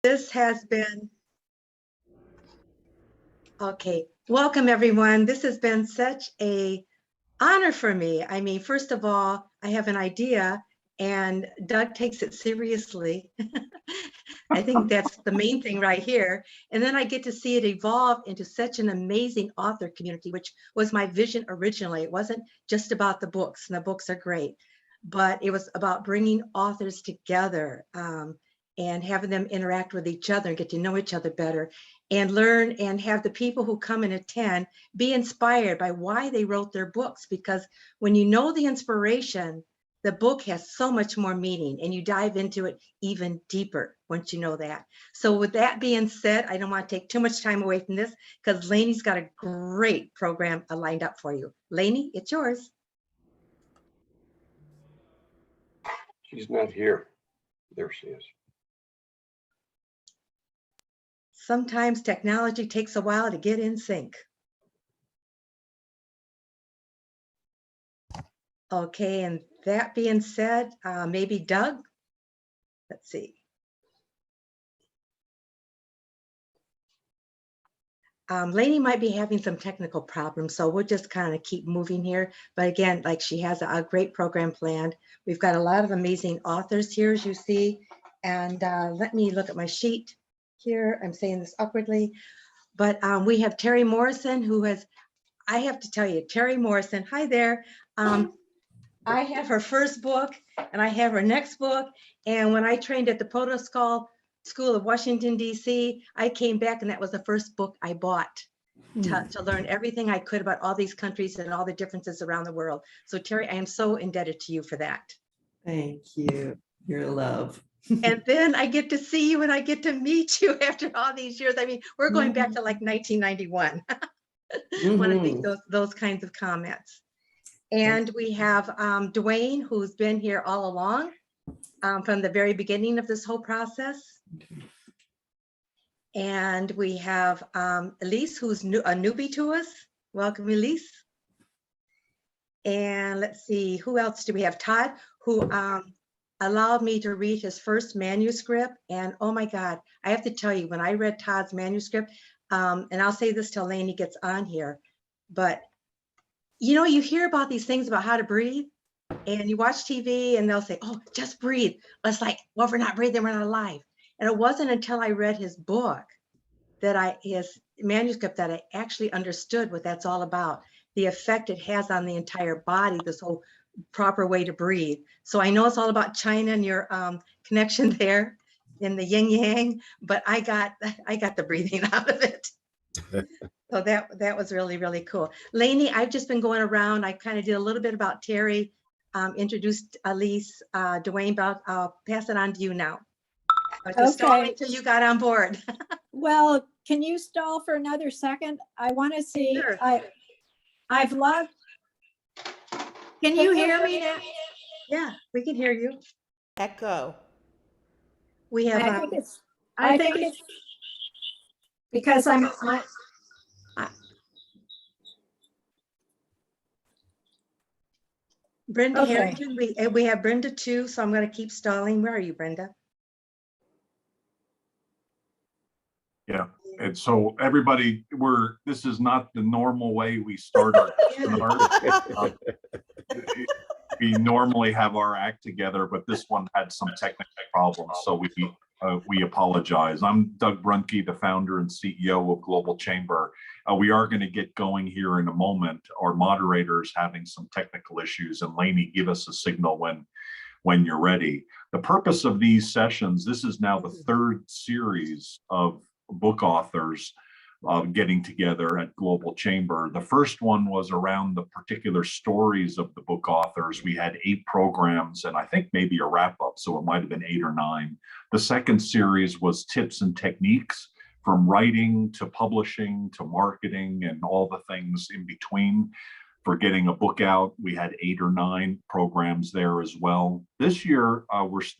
This has been, okay, welcome everyone. This has been such a honor for me. I mean, first of all, I have an idea and Doug takes it seriously. I think that's the main thing right here. And then I get to see it evolve into such an amazing author community, which was my vision originally. It wasn't just about the books, and the books are great, but it was about bringing authors together and having them interact with each other and get to know each other better and learn, and have the people who come and attend be inspired by why they wrote their books. Because when you know the inspiration, the book has so much more meaning and you dive into it even deeper once you know that. So with that being said, I don't want to take too much time away from this because Lanie's got a great program lined up for you. Lanie, it's yours. She's not here. There she is. Sometimes technology takes a while to get in sync. Okay, and that being said, maybe Doug, let's see. Lanie might be having some technical problems, so we'll just kind of keep moving here. But again, like, she has a great program planned. We've got a lot of amazing authors here, as you see. And let me look at my sheet here. I'm saying this awkwardly, but we have Terri Morrison, who has, I have to tell you, Terri Morrison, hi there. I have her first book and I have her next book. And when I trained at the Protocol School of Washington, D.C., I came back and that was the first book I bought to learn everything I could about all these countries and all the differences around the world. So Terri, I am so indebted to you for that. Thank you. Your love. And then I get to see you and I get to meet you after all these years. I mean, we're going back to like 1991 when I make those kinds of comments. And we have Dwaine, who's been here all along from the very beginning of this whole process. And we have Elise, who's a newbie to us. Welcome, Elise. And let's see, who else do we have? Todd, who allowed me to read his first manuscript. And oh my God, I have to tell you, when I read Todd's manuscript, and I'll say this till Lanie gets on here, but you know, you hear about these things about how to breathe and you watch TV and they'll say, oh, just breathe. It's like, well, if we're not breathing, we're not alive. And it wasn't until I read his book that his manuscript, that I actually understood what that's all about, the effect it has on the entire body, this whole proper way to breathe. So I know it's all about China and your connection there in the yin yang, but I got the breathing out of it. So that was really, really cool. Lanie, I've just been going around. I kind of did a little bit about Terri, introduced Elise, Dwaine, but I'll pass it on to you now. Just stall until you got on board. Well, can you stall for another second? I want to see. Sure. I've loved. Can you hear me now? Yeah, we can hear you. Echo. We have. I think it's because I'm. Brenda Okay. Harrington, we have Brenda too, so I'm going to keep stalling. Where are you, Brenda? Yeah, and so everybody, this is not the normal way we start our seminars. We normally have our act together, but this one had some technical problems, so we apologize. I'm Doug Brunke, the founder and CEO of Global Chamber. We are going to get going here in a moment. Our moderator is having some technical issues, and Lanie, give us a signal when you're ready. The purpose of these sessions, this is now the third series of book authors getting together at Global Chamber. The first one was around the particular stories of the book authors. We had 8 programs and I think maybe a wrap up, so it might have been 8 or 9. The second series was tips and techniques from writing to publishing to marketing and all the things in between for getting a book out. We had 8 or 9 programs there as well. This year,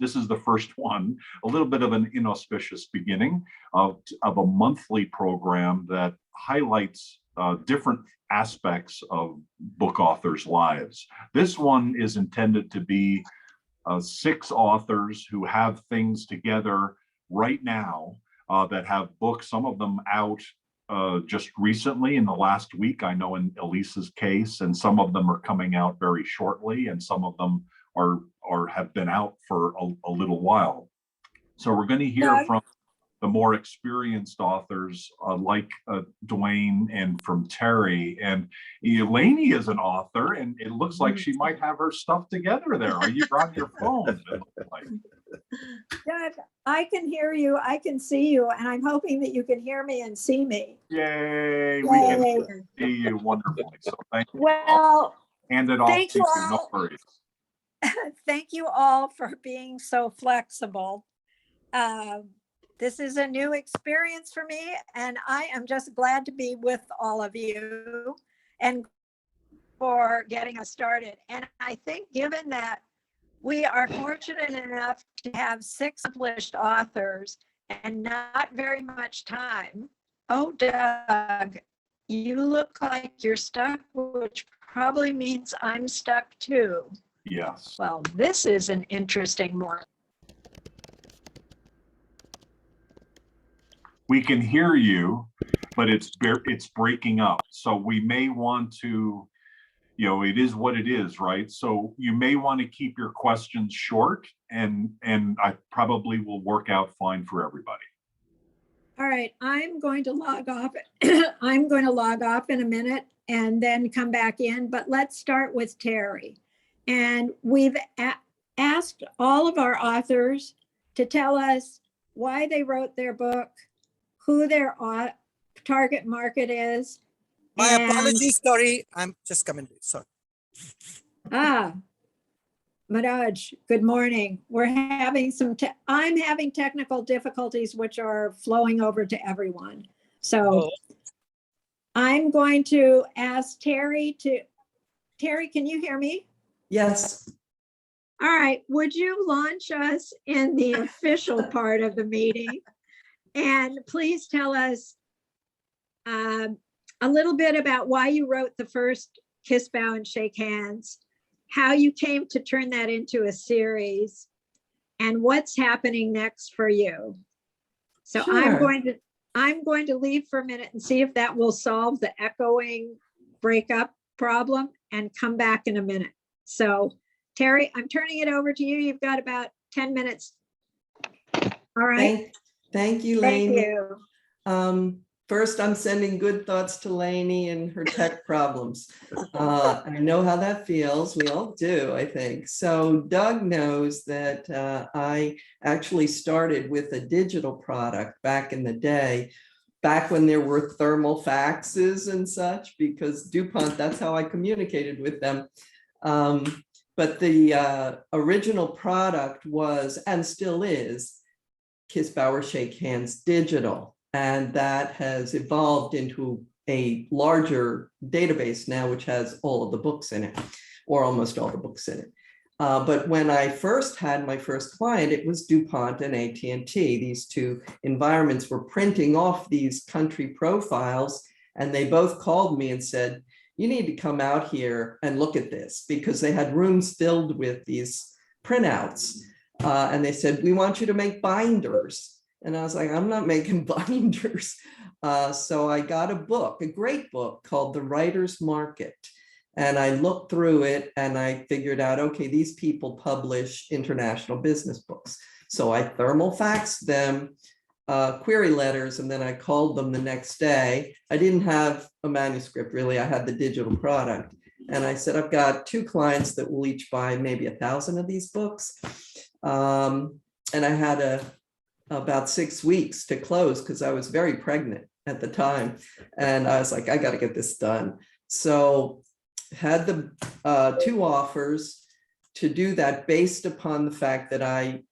this is the first one, a little bit of an inauspicious beginning of a monthly program that highlights different aspects of book authors' lives. This one is intended to be 6 authors who have things together right now that have books, some of them out just recently in the last week, I know in Elise's case, and some of them are coming out very shortly, and some of them are have been out for a little while. So we're going to hear Doug? from the more experienced authors like Dwaine and from Terri. And Lanie is an author, and it looks like she might have her stuff together there. Are you on your phone? It looks like. Doug, I can hear you, I can see you, and I'm hoping that you can hear me and see me. Yay, we Yay. can see you wonderfully. So thank you. Well, Hand it off thank to you you. No all. worries. thank you all for being so flexible. This is a new experience for me, and I am just glad to be with all of you and for getting us started. And I think given that we are fortunate enough to have 6 published authors and not very much time. Oh, Doug, you look like you're stuck, which probably means I'm stuck too. Yes. Well, this is an interesting morning. We can hear you, but it's breaking up. So we may want to, it is what it is, right? So you may want to keep your questions short, and I probably will work out fine for everybody. All right, I'm going to log off. I'm going to log off in a minute and then come back in, but let's start with Terri. And we've asked all of our authors to tell us why they wrote their book, who their target market is. My apologies, sorry. I'm just coming. Sorry. Manoj, good morning. We're having I'm having technical difficulties, which are flowing over to everyone. So I'm going to ask Terri Terri, can you hear me? Yes. All right, would you launch us in the official part of the meeting? And please tell us a little bit about why you wrote the first Kiss, Bow, and Shake Hands, how you came to turn that into a series, and what's happening next for you. So Sure. I'm going to leave for a minute and see if that will solve the echoing breakup problem and come back in a minute. So Terri, I'm turning it over to you. You've got about 10 minutes. All right. Thank you, Thank Lanie. you. First, I'm sending good thoughts to Lanie and her tech problems. I know how that feels. We all do, I think. So Doug knows that I actually started with a digital product back in the day, back when there were thermal faxes and such, because DuPont, that's how I communicated with them. But the original product was, and still is, Kiss, Bow, or Shake Hands digital. And that has evolved into a larger database now, which has all of the books in it, or almost all the books in it. But when I first had my first client, it was DuPont and AT&T. These two environments were printing off these country profiles, and they both called me and said, you need to come out here and look at this, because they had rooms filled with these printouts. And they said, we want you to make binders. And I was like, I'm not making binders. So I got a book, a great book called The Writer's Market. And I looked through it and I figured out, okay, these people publish international business books. So I thermal faxed them query letters, and then I called them the next day. I didn't have a manuscript really, I had the digital product. And I said, I've got 2 clients that will each buy maybe 1,000 of these books. And I had about 6 weeks to close because I was very pregnant at the time. And I was like, I got to get this done. So had the 2 offers to do that based upon the fact that I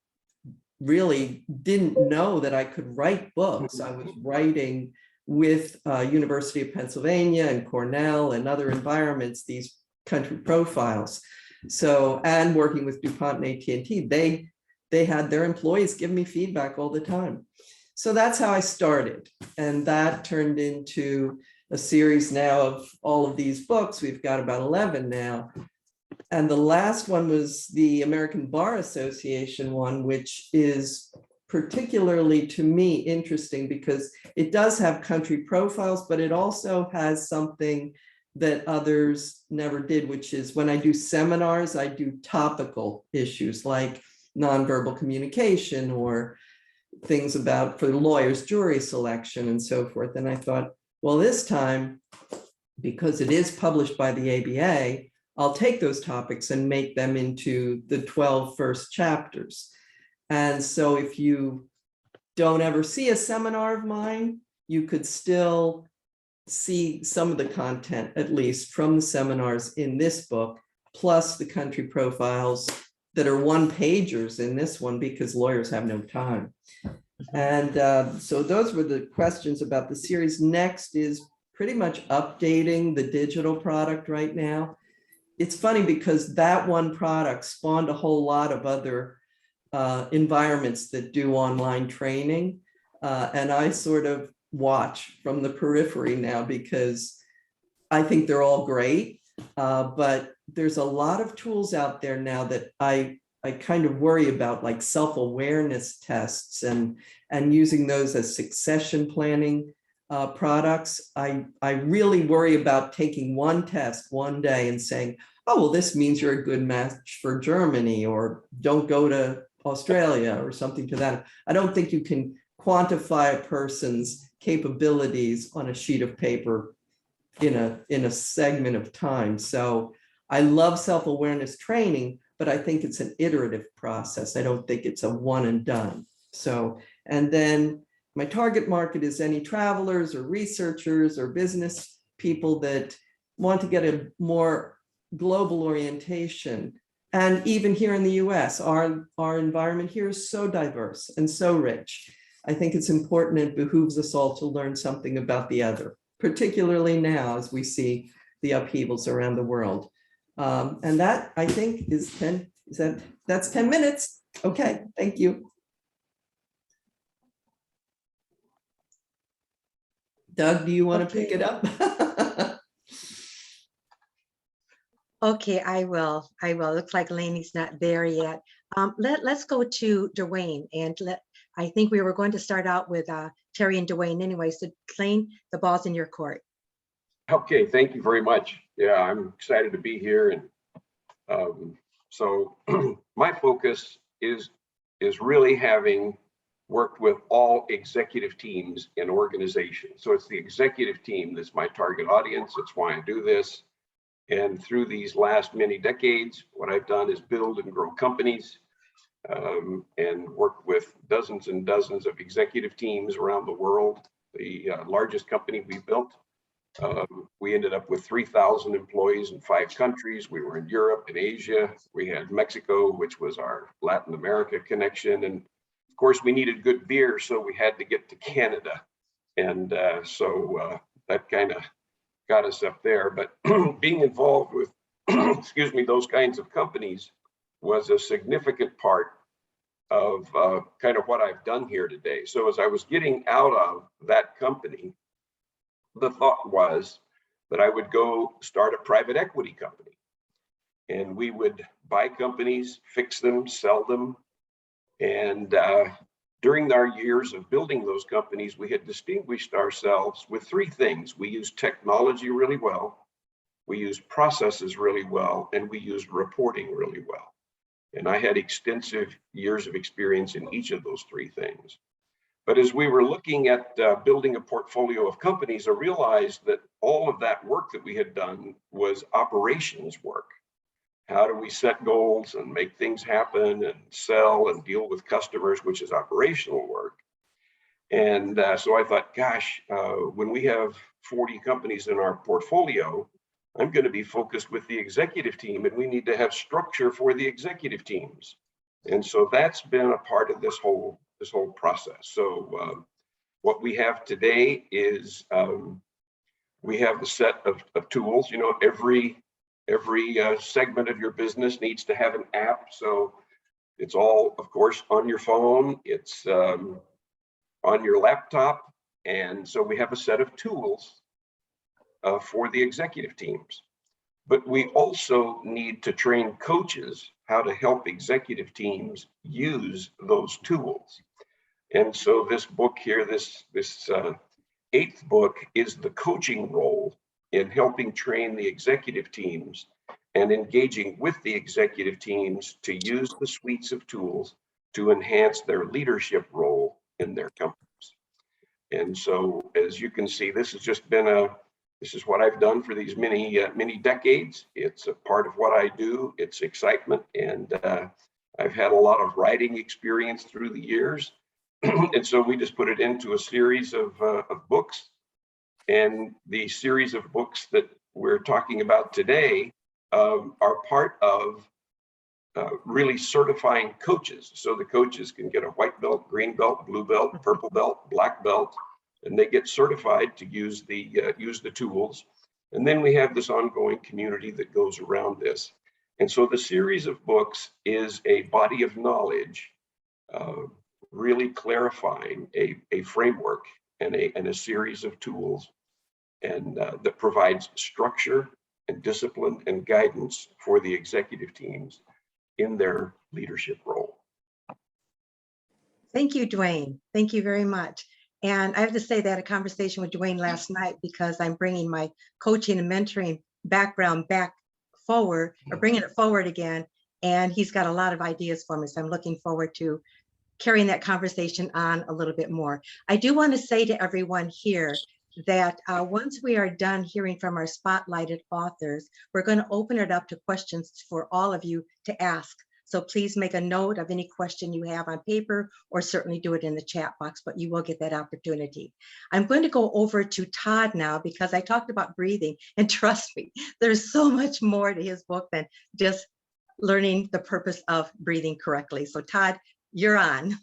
really didn't know that I could write books. I was writing with University of Pennsylvania and Cornell and other environments, these country profiles. So, and working with DuPont and AT&T, they had their employees give me feedback all the time. So that's how I started. And that turned into a series now of all of these books. We've got about 11 now. And the last one was the American Bar Association one, which is particularly to me interesting because it does have country profiles, but it also has something that others never did, which is when I do seminars, I do topical issues like nonverbal communication or things about for lawyers, jury selection and so forth. And I thought, well, this time, because it is published by the ABA, I'll take those topics and make them into the 12 first chapters. And so if you don't ever see a seminar of mine, you could still see some of the content, at least from the seminars in this book, plus the country profiles that are one-pagers in this one because lawyers have no time. And so those were the questions about the series. Next is pretty much updating the digital product right now. It's funny because that one product spawned a whole lot of other environments that do online training. And I sort of watch from the periphery now because I think they're all great. But there's a lot of tools out there now that I kind of worry about, like self-awareness tests and using those as succession planning products. I really worry about taking one test one day and saying, oh, well, this means you're a good match for Germany, or don't go to Australia or something to that. I don't think you can quantify a person's capabilities on a sheet of paper in a segment of time. So I love self-awareness training, but I think it's an iterative process. I don't think it's a one and done. So, and then my target market is any travelers or researchers or business people that want to get a more global orientation. And even here in the US, our environment here is so diverse and so rich. I think it's important and behooves us all to learn something about the other, particularly now as we see the upheavals around the world. And that, I think, is 10, that's 10 minutes. Okay, thank you. Doug, do you want to pick it up? Okay, I will. Looks like Lanie's not there yet. Let's go to Dwaine, and I think we were going to start out with Terri and Dwaine anyway. So Dwaine, the ball's in your court. Okay, thank you very much. Yeah, I'm excited to be here. And so my focus is really having worked with all executive teams in organizations. So it's the executive team that's my target audience. It's why I do this. And through these last many decades, what I've done is build and grow companies and work with dozens and dozens of executive teams around the world. The largest company we built, we ended up with 3,000 employees in 5 countries. We were in Europe and Asia. We had Mexico, which was our Latin America connection. And of course, we needed good beer, so we had to get to Canada. And so that kind of got us up there. But being involved with, excuse me, those kinds of companies was a significant part of kind of what I've done here today. So as I was getting out of that company, the thought was that I would go start a private equity company. And we would buy companies, fix them, sell them. And during our years of building those companies, we had distinguished ourselves with 3 things. We used technology really well, we used processes really well, and we used reporting really well. And I had extensive years of experience in each of those 3 things. But as we were looking at building a portfolio of companies, I realized that all of that work that we had done was operations work. How do we set goals and make things happen and sell and deal with customers, which is operational work. And so I thought, gosh, when we have 40 companies in our portfolio, I'm going to be focused with the executive team, and we need to have structure for the executive teams. And so that's been a part of this whole process. So what we have today is we have a set of tools. You know, every segment of your business needs to have an app. So it's all, of course, on your phone, it's on your laptop. And so we have a set of tools for the executive teams. But we also need to train coaches how to help executive teams use those tools. And so this book here, this 8th book, is the coaching role in helping train the executive teams and engaging with the executive teams to use the suites of tools to enhance their leadership role in their companies. And so, as you can see, this has just been this is what I've done for these many decades. It's a part of what I do. It's excitement, and I've had a lot of writing experience through the years. And so we just put it into a series of books. And the series of books that we're talking about today are part of really certifying coaches. So the coaches can get a white belt, green belt, blue belt, purple belt, black belt, and they get certified to use the tools. And then we have this ongoing community that goes around this. And so the series of books is a body of knowledge, really clarifying a framework and a series of tools, and that provides structure and discipline and guidance for the executive teams in their leadership role. Thank you, Dwaine. Thank you very much. And I have to say that I had a conversation with Dwaine last night because I'm bringing my coaching and mentoring background back forward, or bringing it forward again. And he's got a lot of ideas for me. So I'm looking forward to carrying that conversation on a little bit more. I do want to say to everyone here that once we are done hearing from our spotlighted authors, we're going to open it up to questions for all of you to ask. So please make a note of any question you have on paper, or certainly do it in the chat box, but you will get that opportunity. I'm going to go over to Todd now because I talked about breathing, and trust me, there's so much more to his book than just learning the purpose of breathing correctly. So Todd, you're on.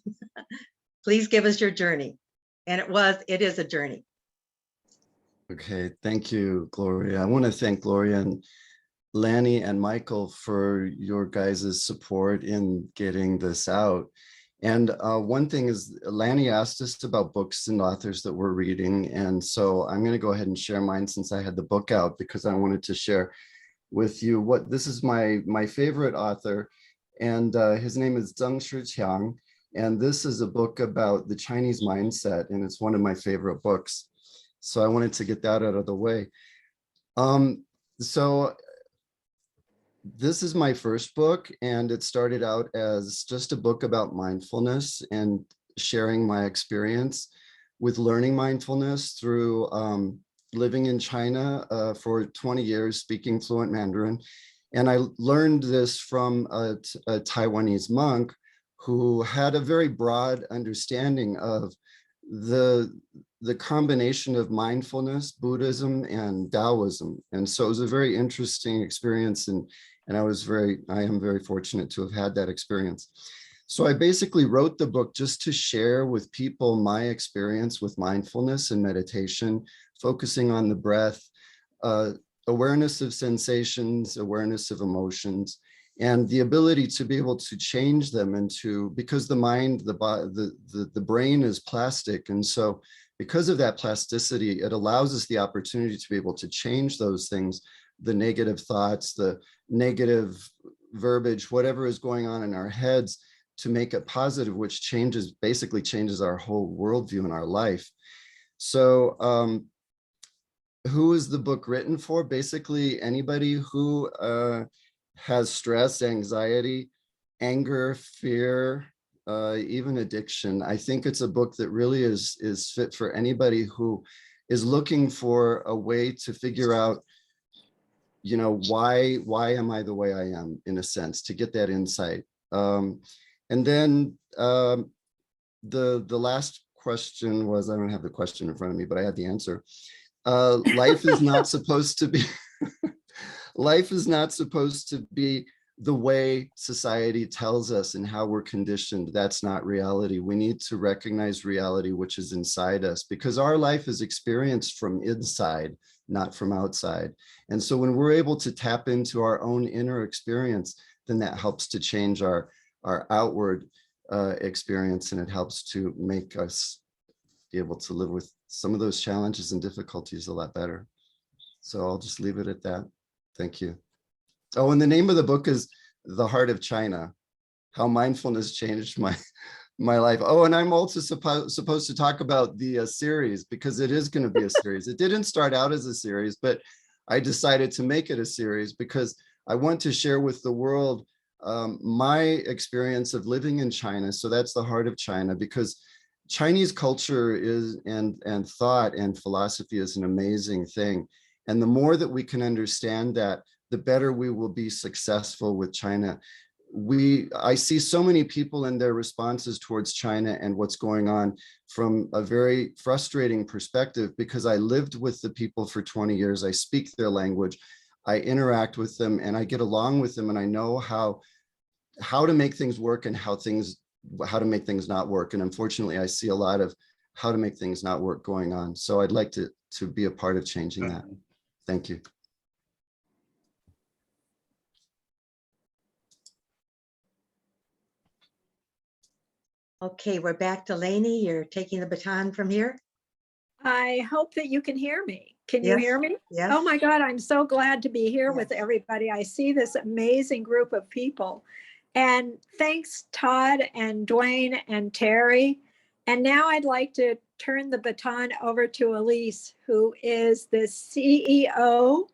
Please give us your journey. And it is a journey. Okay, thank you, Gloria. I want to thank Gloria and Lanie and Michael for your guys' support in getting this out. And one thing is, Lanie asked us about books and authors that we're reading. And so I'm going to go ahead and share mine since I had the book out, because I wanted to share with you this is my favorite author. And his name is Zheng Shiqiang. And this is a book about the Chinese mindset. And it's one of my favorite books. So I wanted to get that out of the way. So this is my first book, and it started out as just a book about mindfulness and sharing my experience with learning mindfulness through living in China for 20 years, speaking fluent Mandarin. And I learned this from a Taiwanese monk who had a very broad understanding of the combination of mindfulness, Buddhism, and Taoism. And so it was a very interesting experience, and I am very fortunate to have had that experience. So I basically wrote the book just to share with people my experience with mindfulness and meditation, focusing on the breath, awareness of sensations, awareness of emotions, and the ability to be able to change them into, because the mind, the brain is plastic. And so because of that plasticity, it allows us the opportunity to be able to change those things, the negative thoughts, the negative verbiage, whatever is going on in our heads, to make it positive, which basically changes our whole worldview in our life. So who is the book written for? Basically anybody who has stress, anxiety, anger, fear, even addiction. I think it's a book that really is fit for anybody who is looking for a way to figure out, you know, why am I the way I am, in a sense, to get that insight. And then the last question was, I don't have the question in front of me, but I had the answer. Life is not supposed to be life is not supposed to be the way society tells us and how we're conditioned. That's not reality. We need to recognize reality, which is inside us, because our life is experienced from inside, not from outside. And so when we're able to tap into our own inner experience, then that helps to change our outward experience, and it helps to make us be able to live with some of those challenges and difficulties a lot better. So I'll just leave it at that. Thank you. Oh, and the name of the book is The Heart of China: How Mindfulness Changed My my life. Oh, and I'm also supposed to talk about the series, because it is going to be a series. It didn't start out as a series, but I decided to make it a series because I want to share with the world my experience of living in China. So that's the heart of China, because Chinese culture is and thought and philosophy is an amazing thing. And the more that we can understand that, the better we will be successful with China. I see so many people in their responses towards China and what's going on from a very frustrating perspective, because I lived with the people for 20 years. I speak their language, I interact with them, and I get along with them, and I know how to make things work and how to make things not work. And unfortunately, I see a lot of how to make things not work going on. So I'd like to be a part of changing that. Thank you. Okay, we're back to Lanie. You're taking the baton from here. I hope that you can hear me. Can you Yes, hear me? yes. Oh my God, I'm so glad to be here with Yes. everybody. I see this amazing group of people. And thanks, Todd and Dwaine and Terri. And now I'd like to turn the baton over to Elise, who is the CEO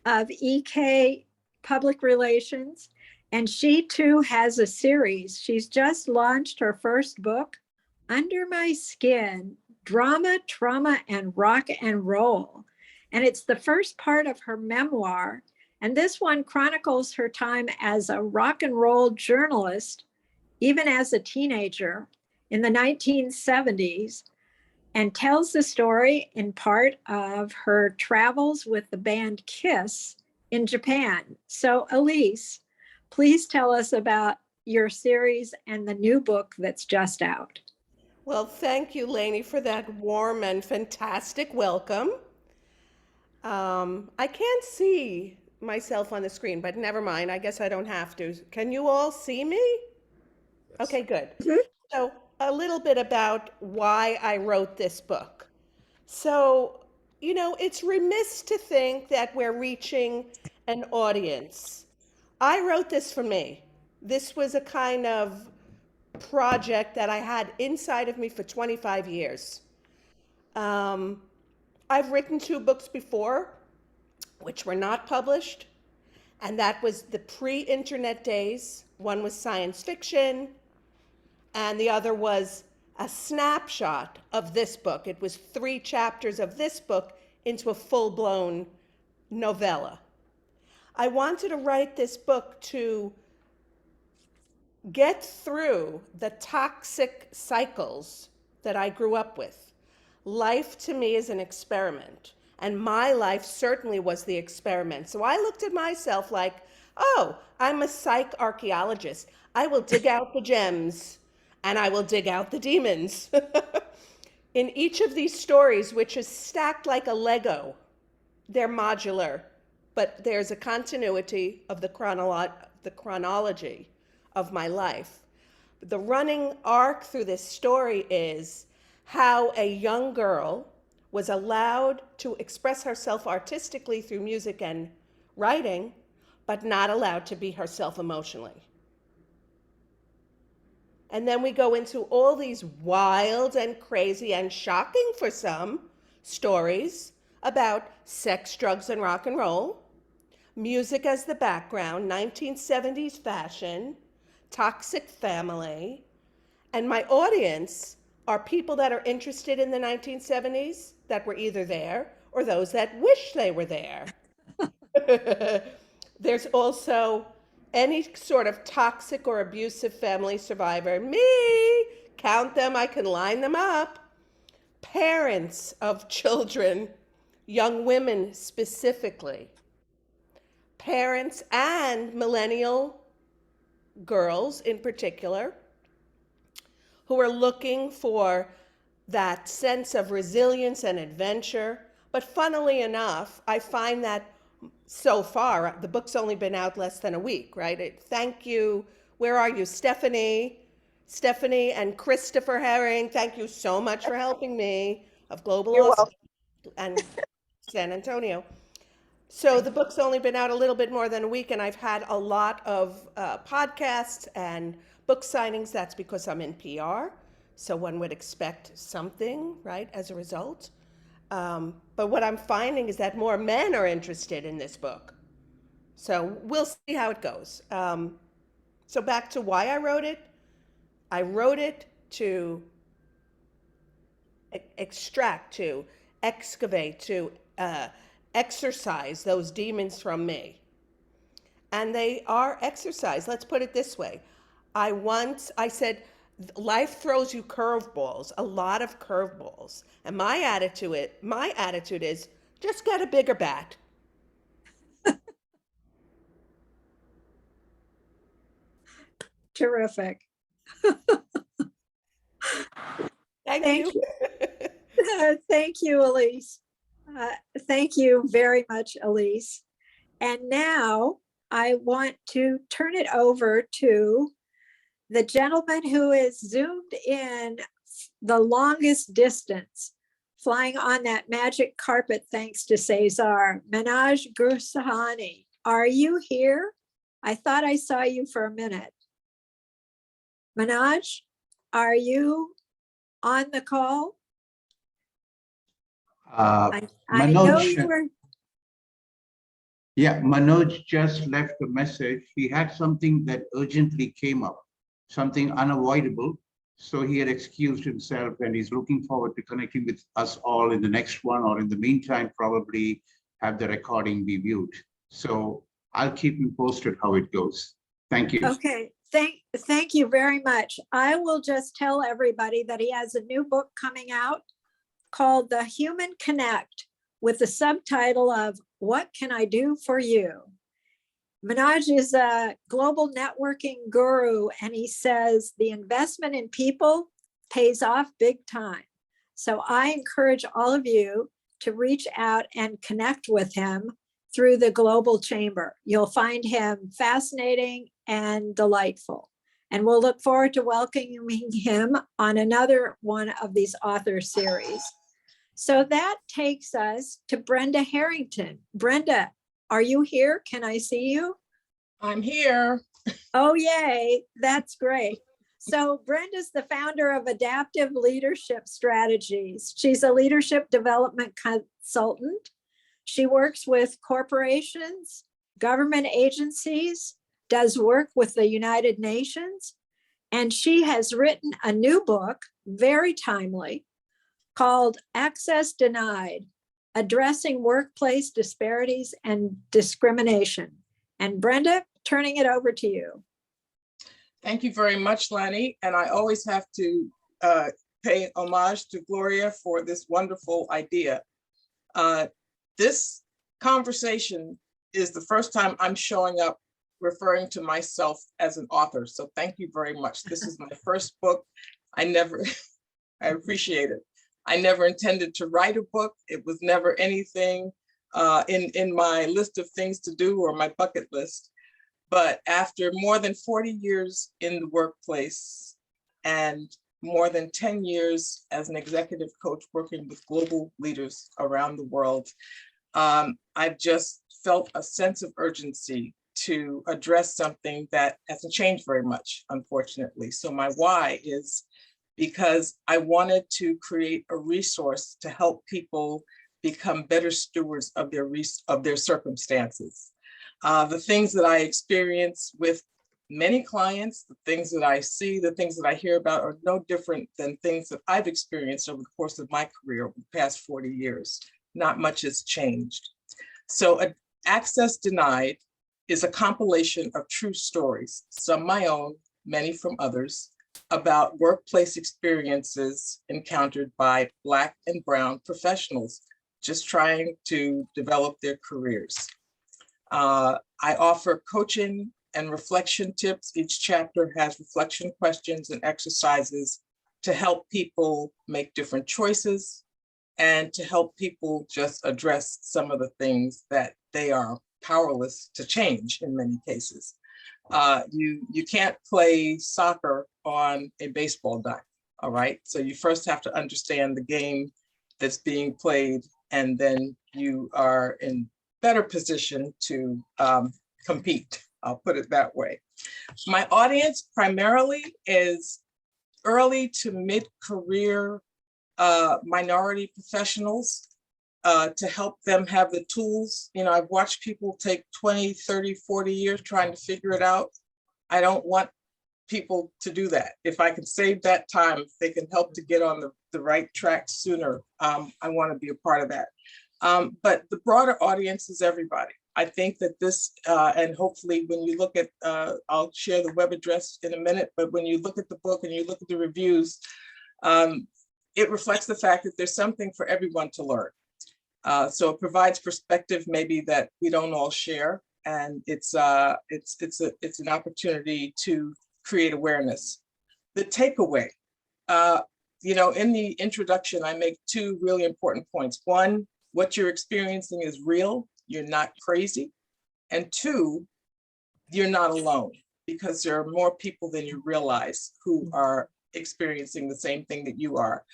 of EK Public Relations. And she too has a series. She's just launched her first book, Under My Skin, Drama, Trauma, and Rock and Roll. And it's the first part of her memoir. And this one chronicles her time as a rock and roll journalist, even as a teenager in the 1970s, and tells the story in part of her travels with the band Kiss in Japan. So Elise, please tell us about your series and the new book that's just out. Well, thank you, Lanie, for that warm and fantastic welcome. I can't see myself on the screen, but never mind. I guess I don't have to. Can you all see me? Yes. Okay, good. So a little bit about why I wrote this book. So, it's remiss to think that we're reaching an audience. I wrote this for me. This was a kind of project that I had inside of me for 25 years. I've written 2 books before, which were not published, and that was the pre-internet days. One was science fiction, and the other was a snapshot of this book. It was 3 chapters of this book into a full-blown novella. I wanted to write this book to get through the toxic cycles that I grew up with. Life to me is an experiment, and my life certainly was the experiment. So I looked at myself like, oh, I'm a psych archaeologist. I will dig out the gems and I will dig out the demons. In each of these stories, which is stacked like a Lego, they're modular, but there's a continuity of the chronology of my life. The running arc through this story is how a young girl was allowed to express herself artistically through music and writing, but not allowed to be herself emotionally. And then we go into all these wild and crazy and shocking for some stories about sex, drugs, and rock and roll, music as the background, 1970s fashion, toxic family, and my audience are people that are interested in the 1970s that were either there or those that wish they were there. There's also any sort of toxic or abusive family survivor. Me, count them, I can line them up. Parents of children, young women specifically. Parents and millennial girls in particular, who are looking for that sense of resilience and adventure. But funnily enough, I find that so far, the book's only been out less than a week, right? Thank you. Where are you, Stephanie? Stephanie and Christopher Herring, thank you so much for helping me, of Global Law and San Antonio. So the book's only been out a little bit more than a week, and I've had a lot of podcasts and Book signings, that's because I'm in PR. So one would expect something, right, as a result. But what I'm finding is that more men are interested in this book. So we'll see how it goes. So back to why I wrote it. I wrote it to extract, to excavate, to exorcise those demons from me. And they are exercised. Let's put it this way. I said, life throws you curveballs, a lot of curveballs. And my attitude is just get a bigger bat. Terrific. Thank you. Thank you, Elise. Thank you very much, Elise. And now I want to turn it over to the gentleman who is zoomed in the longest distance, flying on that magic carpet thanks to Cesar, Manoj Gursahani. Are you here? I thought I saw you for a minute. Manoj, are you on the call? I know you Manoj, were. yeah, Manoj just left a message. He had something that urgently came up, something unavoidable. So he had excused himself and he's looking forward to connecting with us all in the next one, or in the meantime, probably have the recording be viewed. So I'll keep you posted how it goes. Thank you. Okay, thank you very much. I will just tell everybody that he has a new book coming out called The Human Connect, with the subtitle of What Can I Do for You? Manoj is a global networking guru, and he says the investment in people pays off big time. So I encourage all of you to reach out and connect with him through the Global Chamber. You'll find him fascinating and delightful. And we'll look forward to welcoming him on another one of these author series. So that takes us to Brenda Harrington. Brenda, are you here? Can I see you? I'm here. Oh, yay. That's great. So Brenda's the founder of Adaptive Leadership Strategies. She's a leadership development consultant. She works with corporations, government agencies, does work with the United Nations, and she has written a new book, very timely, called Access Denied, Addressing Workplace Disparities and Discrimination. And Brenda, turning it over to you. Thank you very much, Lanie. And I always have to pay homage to Gloria for this wonderful idea. This conversation is the first time I'm showing up referring to myself as an author. So thank you very much. This is my first book. I appreciate it. I never intended to write a book. It was never anything in my list of things to do or my bucket list. But after more than 40 years in the workplace and more than 10 years as an executive coach working with global leaders around the world, I've just felt a sense of urgency to address something that hasn't changed very much, unfortunately. So my why is because I wanted to create a resource to help people become better stewards of their circumstances. The things that I experience with many clients, the things that I see, the things that I hear about are no different than things that I've experienced over the course of my career over the past 40 years. Not much has changed. So Access Denied is a compilation of true stories, some my own, many from others, about workplace experiences encountered by Black and Brown professionals just trying to develop their careers. I offer coaching and reflection tips. Each chapter has reflection questions and exercises to help people make different choices and to help people just address some of the things that they are powerless to change in many cases. You can't play soccer on a baseball diamond, all right? So you first have to understand the game that's being played, and then you are in better position to compete. I'll put it that way. My audience primarily is early to mid-career minority professionals to help them have the tools. You know, I've watched people take 20, 30, 40 years trying to figure it out. I don't want people to do that. If I can save that time, if they can help to get on the right track sooner, I want to be a part of that. But the broader audience is everybody. I think that this, and hopefully when you look at, I'll share the web address in a minute, but when you look at the book and you look at the reviews, it reflects the fact that there's something for everyone to learn. So it provides perspective maybe that we don't all share, and it's an opportunity to create awareness. The takeaway, you know, in the introduction, I make two really important points. One, what you're experiencing is real. You're not crazy. And two, you're not alone, because there are more people than you realize who are experiencing the same thing that you are.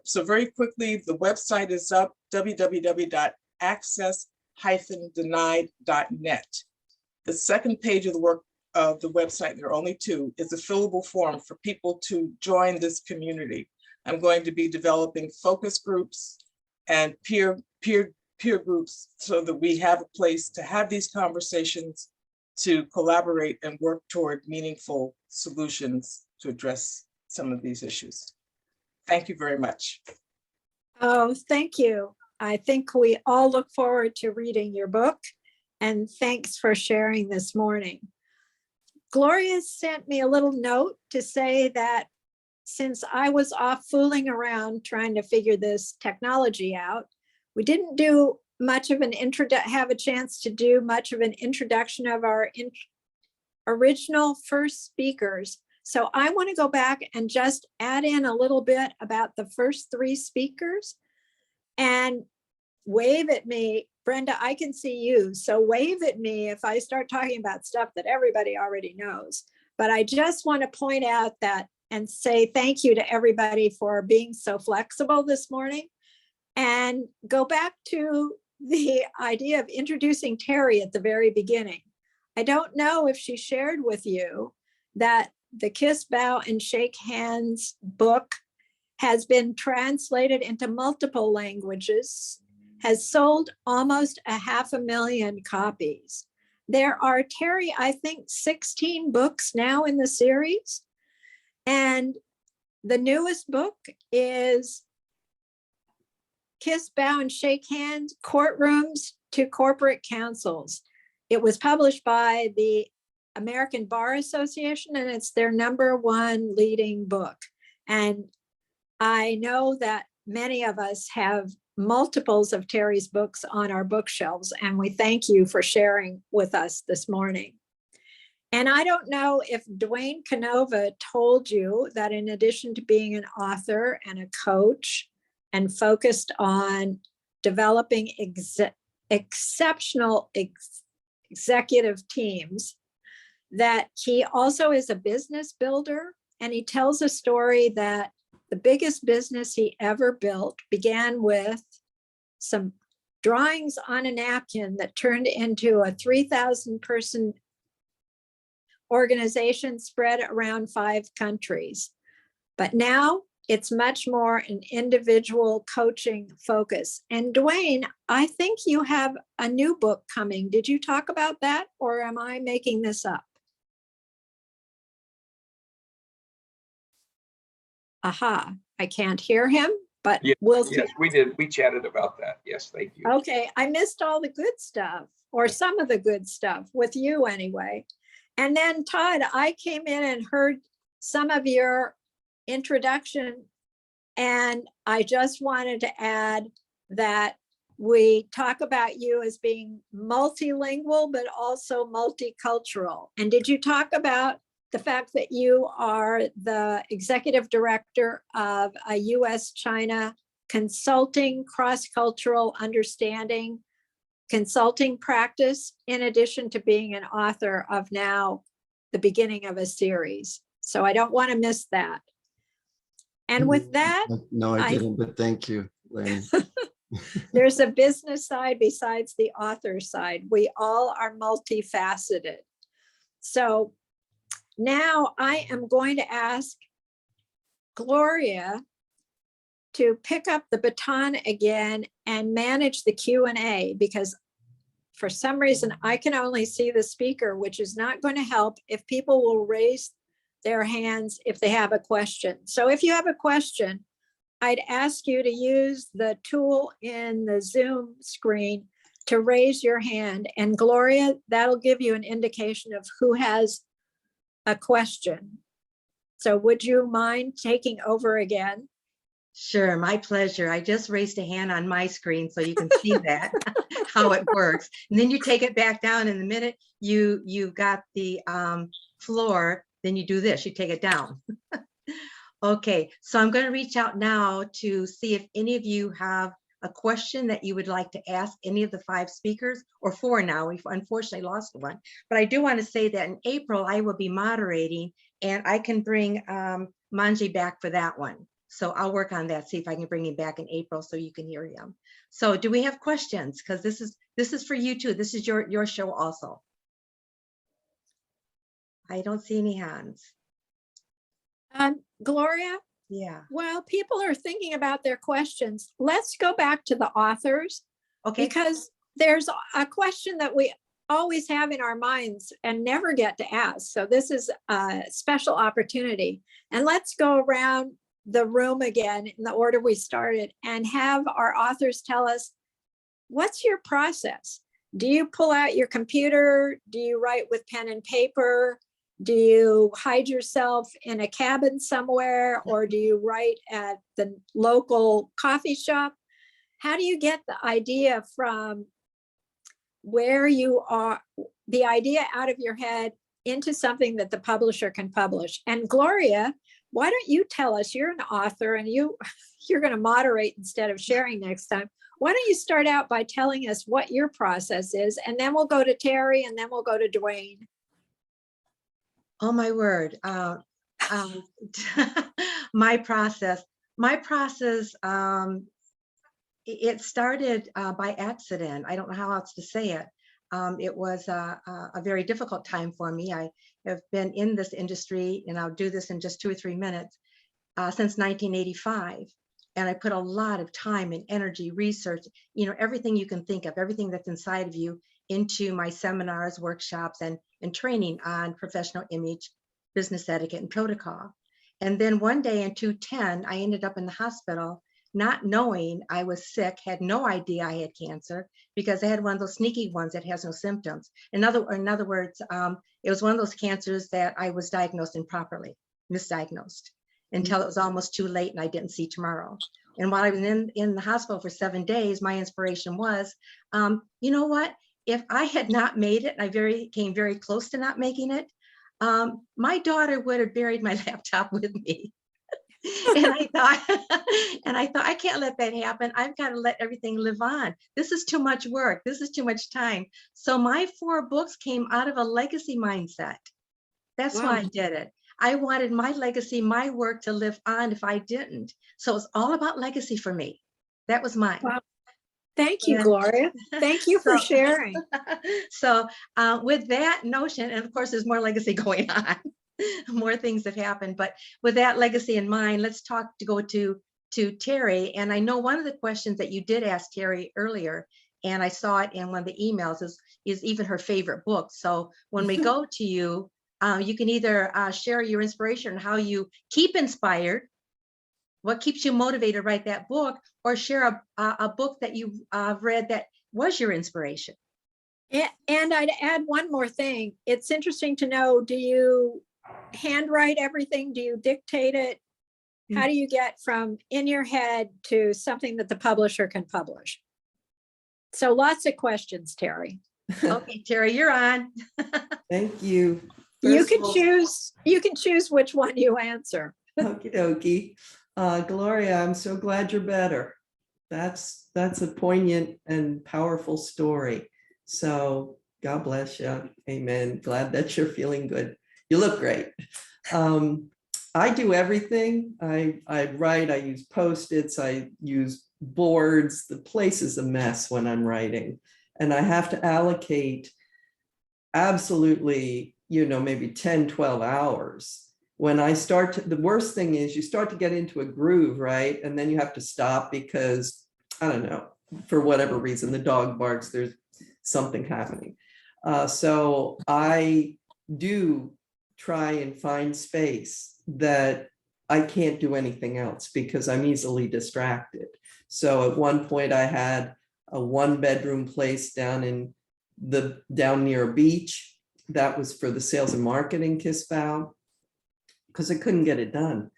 So very quickly, the website is up, www.access-denied.net. The second page of the website, there are only two, is a fillable form for people to join this community. I'm going to be developing focus groups and peer groups so that we have a place to have these conversations, to collaborate and work toward meaningful solutions to address some of these issues. Thank you very much. Oh, thank you. I think we all look forward to reading your book, and thanks for sharing this morning. Gloria sent me a little note to say that since I was off fooling around trying to figure this technology out, we didn't do much of an have a chance to do much of an introduction of our original first speakers. So I want to go back and just add in a little bit about the first three speakers and wave at me. Brenda, I can see you, so wave at me if I start talking about stuff that everybody already knows. But I just want to point out that and say thank you to everybody for being so flexible this morning. And go back to the idea of introducing Terri at the very beginning. I don't know if she shared with you that the Kiss, Bow, and Shake Hands book has been translated into multiple languages, has sold almost 500,000 copies. There are, Terri, I think 16 books now in the series. And the newest book is Kiss, Bow, and Shake Hands, Courtrooms to Corporate Councils. It was published by the American Bar Association, and it's their #1 leading book. And I know that many of us have multiples of Terri's books on our bookshelves, and we thank you for sharing with us this morning. And I don't know if Dwaine Canova told you that in addition to being an author and a coach and focused on developing exceptional executive teams, that he also is a business builder. And he tells a story that the biggest business he ever built began with some drawings on a napkin that turned into a 3,000 person organization spread around 5 countries. But now it's much more an individual coaching focus. And Dwaine, I think you have a new book coming. Did you talk about that, or am I making this up? Aha, I can't hear him, but Yes, we'll yes, we did. We chatted about that. Yes, thank you. Okay, I missed all the good stuff, or some of the good stuff with you anyway. And then Todd, I came in and heard some of your introduction, and I just wanted to add that we talk about you as being multilingual, but also multicultural. And did you talk about the fact that you are the executive director of a US-China consulting, cross-cultural understanding consulting practice, in addition to being an author of now the beginning of a series? So I don't want to miss that. And with that, No, I didn't, but thank you, Lanie. there's a business side besides the author side. We all are multifaceted. So now I am going to ask Gloria to pick up the baton again and manage the Q&A, because for some reason I can only see the speaker, which is not going to help if people will raise their hands if they have a question. So if you have a question, I'd ask you to use the tool in the Zoom screen to raise your hand. And Gloria, that'll give you an indication of who has a question. So would you mind taking over again? Sure, my pleasure. I just raised a hand on my screen so you can see that, how it works. And then you take it back down, and the minute you've got the floor, then you do this, you take it down. Okay, so I'm going to reach out now to see if any of you have a question that you would like to ask any of the 5 speakers, or 4 now. We've unfortunately lost one. But I do want to say that in April, I will be moderating, and I can bring Manji back for that one. So I'll work on that, see if I can bring him back in April so you can hear him. So do we have questions? Because this is for you too. This is your show also. I don't see any hands. Gloria? Yeah. While people are thinking about their questions, let's go back to the authors. Okay. Because there's a question that we always have in our minds and never get to ask. So this is a special opportunity. And let's go around the room again in the order we started and have our authors tell us, what's your process? Do you pull out your computer? Do you write with pen and paper? Do you hide yourself in a cabin somewhere, or do you write at the local coffee shop? How do you get the idea from where you are, the idea out of your head into something that the publisher can publish? And Gloria, why don't you tell us, you're an author and you're going to moderate instead of sharing next time. Why don't you start out by telling us what your process is, and then we'll go to Terri, and then we'll go to Dwaine. Oh my word. My process, it started by accident. I don't know how else to say it. It was a very difficult time for me. I have been in this industry, and I'll do this in just 2 or 3 minutes, since 1985. And I put a lot of time and energy, research, everything you can think of, everything that's inside of you, into my seminars, workshops, and training on professional image, business etiquette, and protocol. And then one day in 2010, I ended up in the hospital, not knowing I was sick, had no idea I had cancer, because I had one of those sneaky ones that has no symptoms. In other words, it was one of those cancers that I was diagnosed improperly, misdiagnosed, until it was almost too late and I didn't see tomorrow. And while I was in the hospital for 7 days, my inspiration was, you know what? If I had not made it, and I came very close to not making it, my daughter would have buried my laptop with me. And I thought, I can't let that happen. I've got to let everything live on. This is too much work. This is too much time. So my 4 books came out of a legacy mindset. That's why I did it. I wanted my legacy, my work to live on if I didn't. So it's all about legacy for me. That was mine. Wow. Thank you, Gloria. Thank you for sharing. So with that notion, and of course, there's more legacy going on. More things have happened, but with that legacy in mind, let's go to Terri. And I know one of the questions that you did ask Terri earlier, and I saw it in one of the emails, is even her favorite book. So when we go to you, you can either share your inspiration, how you keep inspired, what keeps you motivated to write that book, or share a book that you've read that was your inspiration. And I'd add one more thing. It's interesting to know, do you handwrite everything? Do you dictate it? How do you get from in your head to something that the publisher can publish? So lots of questions, Terri. Okay, Terri, you're on. Thank you. You can choose which one you answer. Okie dokie. Gloria, I'm so glad you're better. That's a poignant and powerful story. So God bless you. Amen. Glad that you're feeling good. You look great. I do everything. I write, I use Post-its, I use boards. The place is a mess when I'm writing. And I have to allocate absolutely, maybe 10, 12 hours. When I start to, the worst thing is you start to get into a groove, right? And then you have to stop because, I don't know, for whatever reason, the dog barks, there's something happening. So I do try and find space that I can't do anything else because I'm easily distracted. So at one point I had a 1-bedroom place down near a beach. That was for the sales and marketing KISS because I couldn't get it done.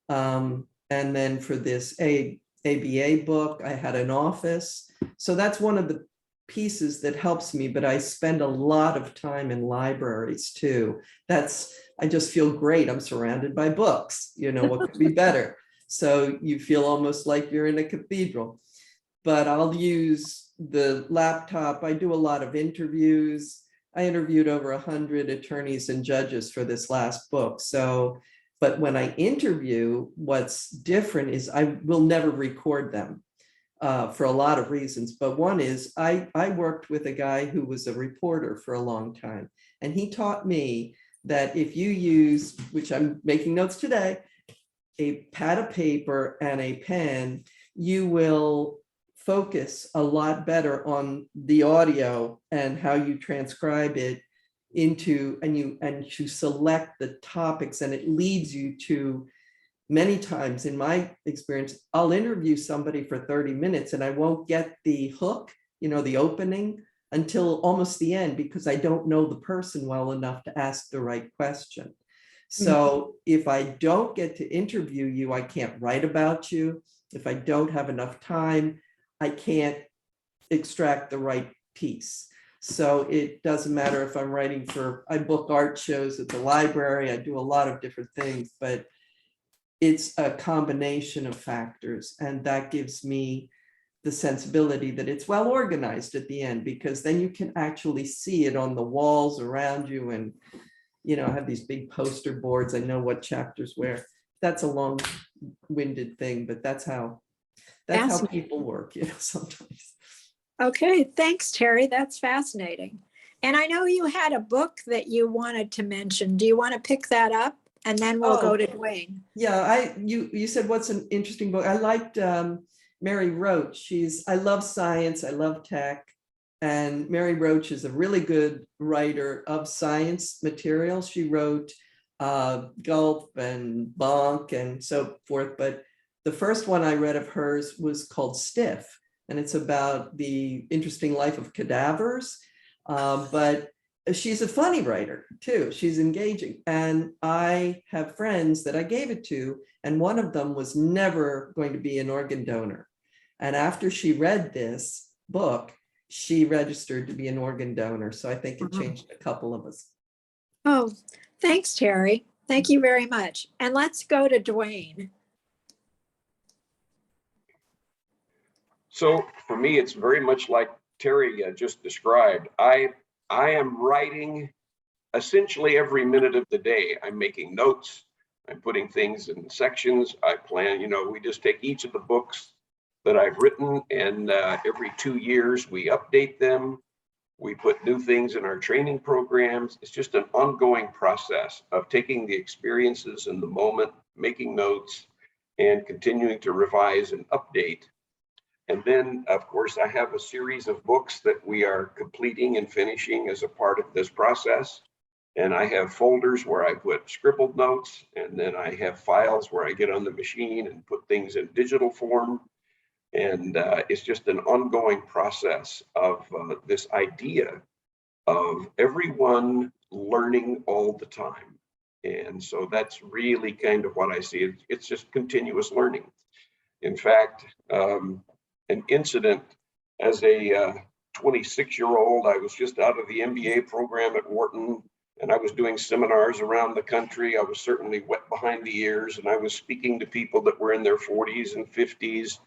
And then for this ABA book, I had an office. So that's one of the pieces that helps me, but I spend a lot of time in libraries too. I just feel great. I'm surrounded by books, what could be better? So you feel almost like you're in a cathedral. But I'll use the laptop. I do a lot of interviews. I interviewed over 100 attorneys and judges for this last book. So, but when I interview, what's different is I will never record them for a lot of reasons. But one is I worked with a guy who was a reporter for a long time. And he taught me that if you use, which I'm making notes today, a pad of paper and a pen, you will focus a lot better on the audio and how you transcribe it into, and you select the topics, and it leads you to, many times in my experience, I'll interview somebody for 30 minutes and I won't get the hook, the opening, until almost the end because I don't know the person well enough to ask the right question. So if I don't get to interview you, I can't write about you. If I don't have enough time, I can't extract the right piece. So it doesn't matter if I'm writing I book art shows at the library, I do a lot of different things, but it's a combination of factors. And that gives me the sensibility that it's well organized at the end, because then you can actually see it on the walls around you. And, I have these big poster boards. I know what chapters where. That's a long-winded thing, but that's how people work, sometimes. Okay, thanks, Terri. That's fascinating. And I know you had a book that you wanted to mention. Do you want to pick that up? And then we'll go to Dwaine. Yeah, you said what's an interesting book. I liked Mary Roach. I love science, I love tech. And Mary Roach is a really good writer of science material. She wrote Gulp and Bonk and so forth. But the first one I read of hers was called Stiff. And it's about the interesting life of cadavers. But she's a funny writer too. She's engaging. And I have friends that I gave it to, and one of them was never going to be an organ donor. And after she read this book, she registered to be an organ donor. So I think it changed a couple of us. Oh, thanks, Terri. Thank you very much. And let's go to Dwaine. So for me, it's very much like Terri just described. I am writing essentially every minute of the day. I'm making notes. I'm putting things in sections. I plan, we just take each of the books that I've written, and every 2 years we update them. We put new things in our training programs. It's just an ongoing process of taking the experiences in the moment, making notes, and continuing to revise and update. And then, of course, I have a series of books that we are completing and finishing as a part of this process. And I have folders where I put scribbled notes, and then I have files where I get on the machine and put things in digital form. And it's just an ongoing process of this idea of everyone learning all the time. And so that's really kind of what I see. It's just continuous learning. In fact, an incident as a 26-year-old, I was just out of the MBA program at Wharton, and I was doing seminars around the country. I was certainly wet behind the ears, and I was speaking to people that were in their 40s and 50s.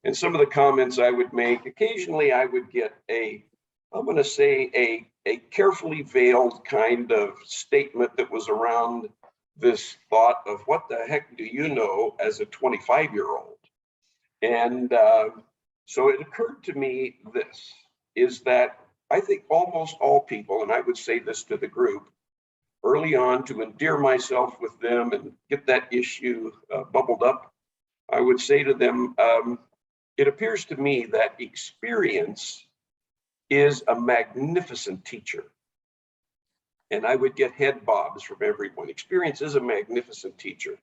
And some of the comments I would make, occasionally I would get I'm going to say a carefully veiled kind of statement that was around this thought of what the heck do you know as a 25-year-old? And so it occurred to me is that I think almost all people, and I would say this to the group, early on to endear myself with them and get that issue bubbled up, I would say to them, it appears to me that experience is a magnificent teacher. And I would get head bobs from everyone. Experience is a magnificent teacher.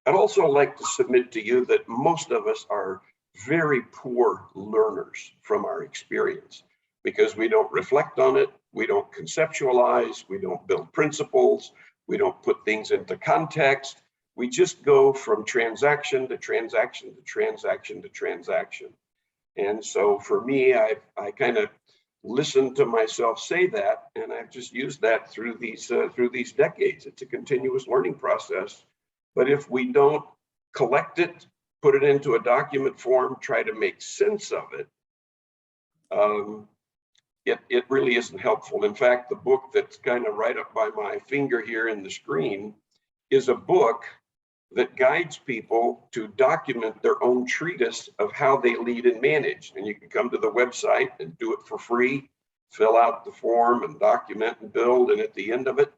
I'd also like to submit to you that most of us are very poor learners from our experience because we don't reflect on it, we don't conceptualize, we don't build principles, we don't put things into context. We just go from transaction to transaction to transaction to transaction. And so for me, I kind of listened to myself say that, and I've just used that through these decades. It's a continuous learning process. But if we don't collect it, put it into a document form, try to make sense of it, it really isn't helpful. In fact, the book that's kind of right up by my finger here in the screen is a book that guides people to document their own treatise of how they lead and manage. And you can come to the website and do it for free, fill out the form and document and build. And at the end of it,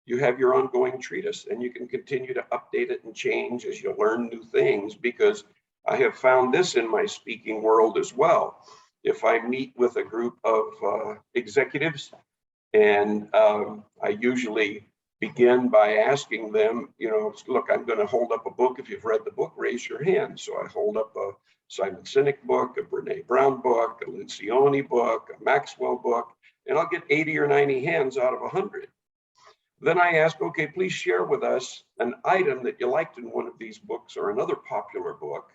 you have your ongoing treatise, and you can continue to update it and change as you learn new things, because I have found this in my speaking world as well. If I meet with a group of executives, and I usually begin by asking them, look, I'm going to hold up a book. If you've read the book, raise your hand. So I hold up a Simon Sinek book, a Brene Brown book, a Lencioni book, a Maxwell book, and I'll get 80 or 90 hands out of 100. Then I ask, okay, please share with us an item that you liked in one of these books or another popular book,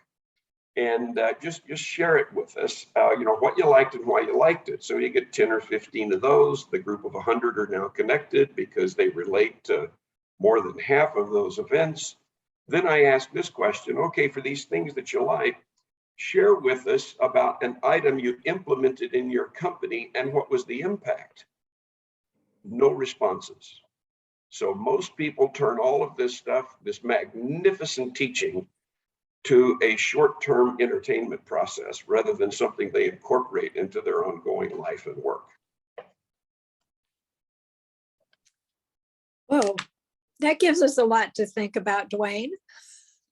and just share it with us, what you liked and why you liked it. So you get 10 or 15 of those. The group of 100 are now connected because they relate to more than half of those events. Then I ask this question, okay, for these things that you like, share with us about an item you implemented in your company and what was the impact? No responses. So most people turn all of this stuff, this magnificent teaching, to a short-term entertainment process rather than something they incorporate into their ongoing life and work. Whoa, that gives us a lot to think about, Dwaine,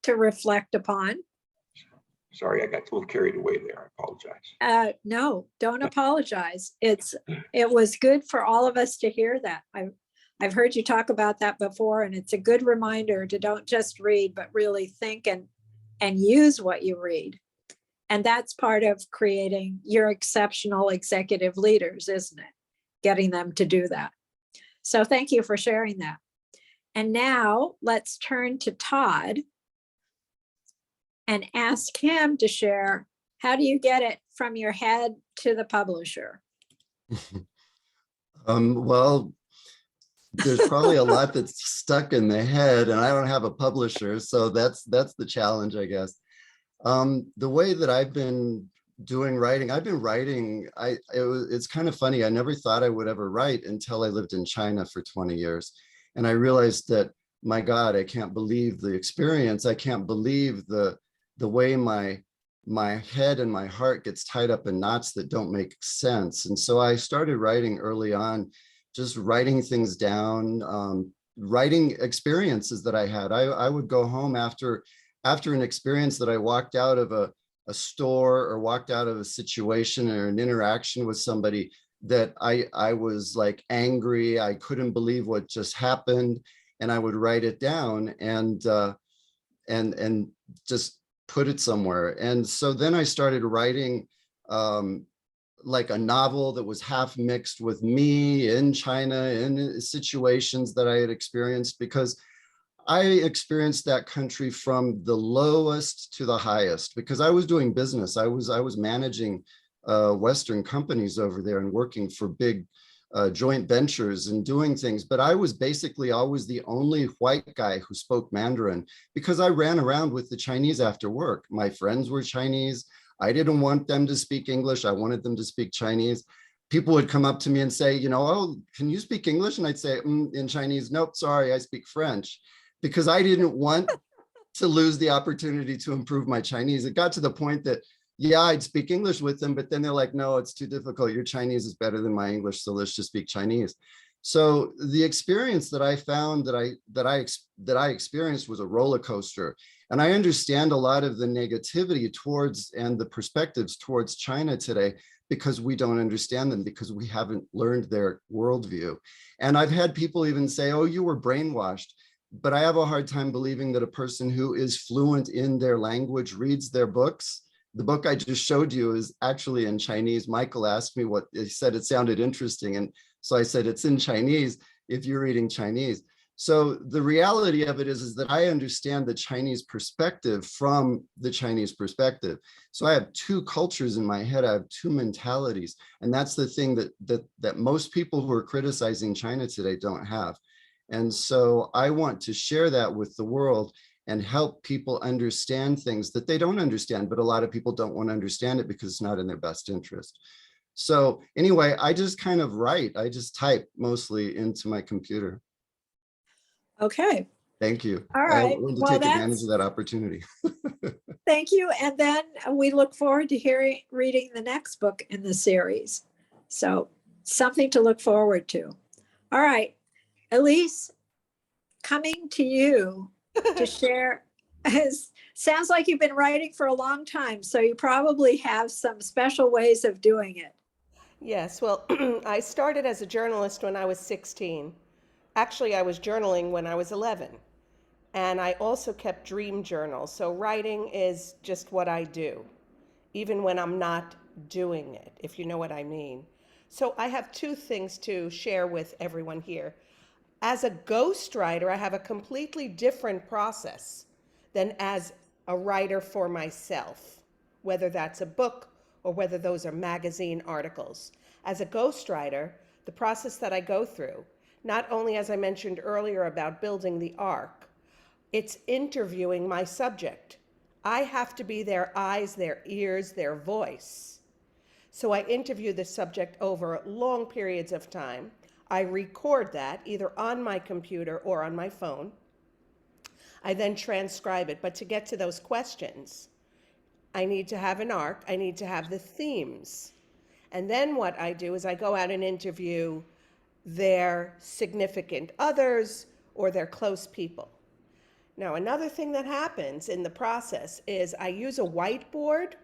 to reflect upon. Sorry, I got a little carried away there. I apologize. No, don't apologize. It was good for all of us to hear that. I've heard you talk about that before, and it's a good reminder to don't just read, but really think and use what you read. And that's part of creating your exceptional executive leaders, isn't it? Getting them to do that. So thank you for sharing that. And now let's turn to Todd and ask him to share, how do you get it from your head to the publisher? Well, there's probably a lot that's stuck in the head, and I don't have a publisher, so that's the challenge, I guess. The way that I've been doing writing, it's kind of funny. I never thought I would ever write until I lived in China for 20 years. And I realized that, my God, I can't believe the experience. I can't believe the way my head and my heart gets tied up in knots that don't make sense. And so I started writing early on, just writing things down, writing experiences that I had. I would go home after an experience that I walked out of a store or walked out of a situation or an interaction with somebody that I was like angry. I couldn't believe what just happened. And I would write it down and just put it somewhere. And so then I started writing like a novel that was half mixed with me in China, in situations that I had experienced, because I experienced that country from the lowest to the highest, because I was doing business. I was managing Western companies over there and working for big joint ventures and doing things. But I was basically always the only white guy who spoke Mandarin, because I ran around with the Chinese after work. My friends were Chinese. I didn't want them to speak English. I wanted them to speak Chinese. People would come up to me and say, oh, can you speak English? And I'd say in Chinese, nope, sorry, I speak French, because I didn't want to lose the opportunity to improve my Chinese. It got to the point that, yeah, I'd speak English with them, but then they're like, no, it's too difficult. Your Chinese is better than my English, so let's just speak Chinese. So the experience that I found that I experienced was a roller coaster. And I understand a lot of the negativity towards and the perspectives towards China today because we don't understand them, because we haven't learned their worldview. And I've had people even say, oh, you were brainwashed. But I have a hard time believing that a person who is fluent in their language reads their books. The book I just showed you is actually in Chinese. Michael asked me what, he said it sounded interesting. And so I said, it's in Chinese if you're reading Chinese. So the reality of it is that I understand the Chinese perspective from the Chinese perspective. So I have two cultures in my head. I have two mentalities. And that's the thing that most people who are criticizing China today don't have. And so I want to share that with the world and help people understand things that they don't understand, but a lot of people don't want to understand it because it's not in their best interest. So anyway, I just kind of write, I just type mostly into my computer. Okay. Thank you. All I right. wanted to Well, take advantage of that opportunity. thank you. And then we look forward to reading the next book in the series. So something to look forward to. All right. Elise, coming to you to share. Sounds like you've been writing for a long time, so you probably have some special ways of doing it. Yes, well, I started as a journalist when I was 16. Actually, I was journaling when I was 11. And I also kept dream journals. So writing is just what I do, even when I'm not doing it, if you know what I mean. So I have two things to share with everyone here. As a ghostwriter, I have a completely different process than as a writer for myself, whether that's a book or whether those are magazine articles. As a ghostwriter, the process that I go through, not only as I mentioned earlier about building the arc, it's interviewing my subject. I have to be their eyes, their ears, their voice. So I interview the subject over long periods of time. I record that either on my computer or on my phone. I then transcribe it. But to get to those questions, I need to have an arc. I need to have the themes. And then what I do is I go out and interview their significant others or their close people. Now, another thing that happens in the process is I use a whiteboard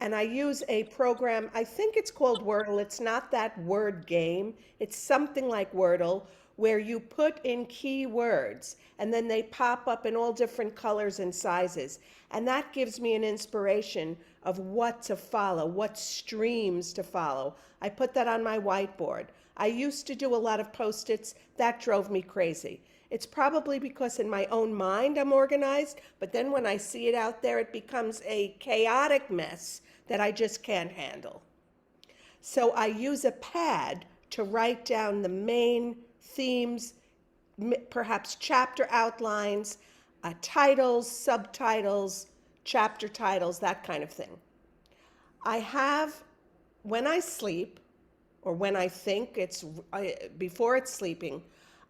and I use a program, I think it's called Wordle. It's not that word game. It's something like Wordle, where you put in keywords and then they pop up in all different colors and sizes. And that gives me an inspiration of what to follow, what streams to follow. I put that on my whiteboard. I used to do a lot of Post-its. That drove me crazy. It's probably because in my own mind I'm organized, but then when I see it out there, it becomes a chaotic mess that I just can't handle. So I use a pad to write down the main themes, perhaps chapter outlines, titles, subtitles, chapter titles, that kind of thing. I have, when I sleep, or when I think it's before it's sleeping,